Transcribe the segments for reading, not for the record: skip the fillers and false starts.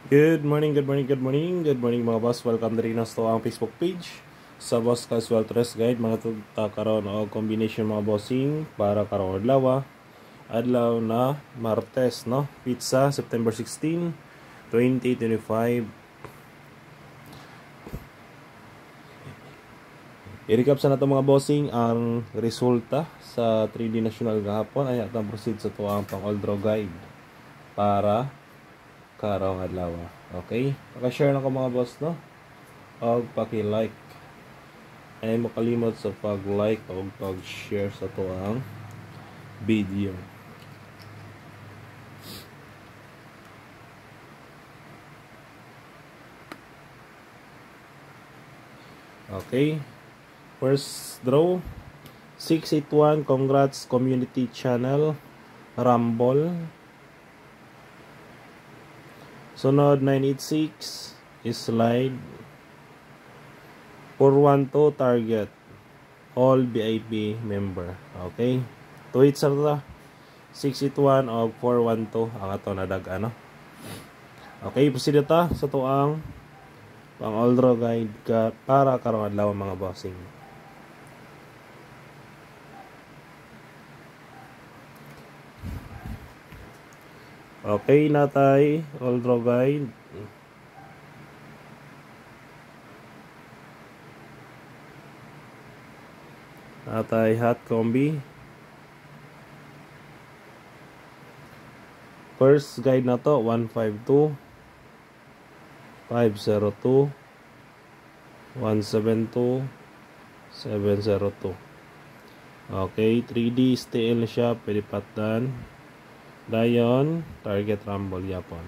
Good morning, good morning, good morning, good morning mga boss. Welcome na rin sa ang Facebook page sa Boss Casual Tres Guide. Mga tugta karon o combination mga bossing para karong adlaw na Martes, no? Pizza September 16, 2025. I-recap sa nato mga bossing ang resulta sa 3D National gahapon. Ay atang proceed sa tuwang pang all draw guide para karong adlaw. Okay? Paka-share na ko mga boss, no? O paki-like. Ay mo kalimot sa pag-like o pag-share sa tuwang video. Okay? First draw 681. Congrats community channel Rumble. Sunod 986 is slide 412 target all VIP member. Okay, 2 hits sa 681 o 412 ang ato na ano. Okay, proceed ta sa tuang pang all draw guide ka para karong adlaw mga bossing. Okay, natay all draw guide. Natay hot combi. First guide na to 152, 502, 172, 702. Okay, 3D style siya, pwede patdan. Dayon, target rumble yapon.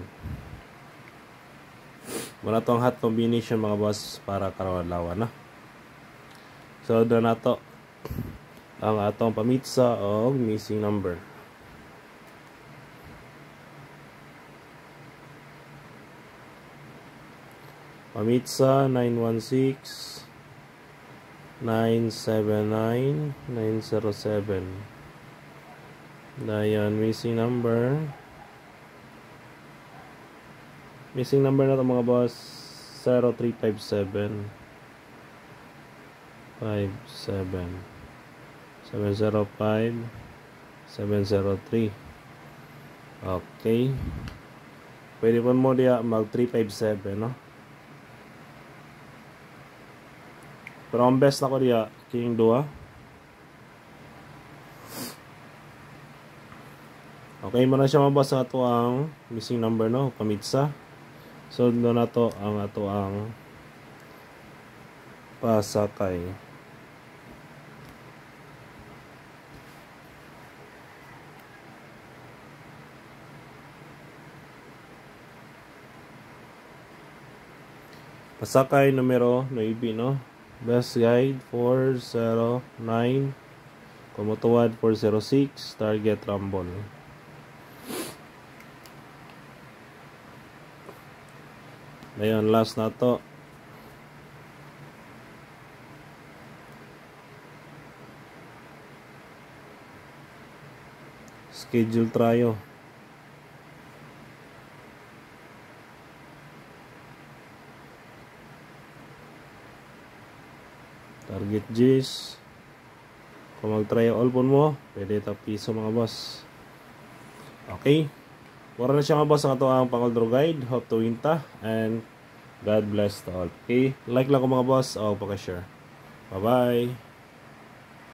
Muna tong hot combination mga boss para karon adlaw na. So doon nato ang atong pamitsa o missing number. Pamitsa 916 979 907. Dayon, missing number na ito mga boss 0357 705 703. Okay, pwede po mo diya mag 357, no? Pero ang best na ko diya king 2. Okay, muna siya mabasa sa ato ang missing number, no? Pamitsa. So, doon na to ang ato ang pasakay. Pasakay numero 9, no? Best guide 409. Kumutuwad 406. Target rumble. Ayan, last na to. Schedule tryo. Target G's. Kung mag-try all po mo, pwede ito piso mga boss. Okay. Wala na siya mga boss ang ito ang pang all draw guide. Hope to win ta. And God bless to all. Okay. Like lang ko mga boss. O paka-share. Bye-bye.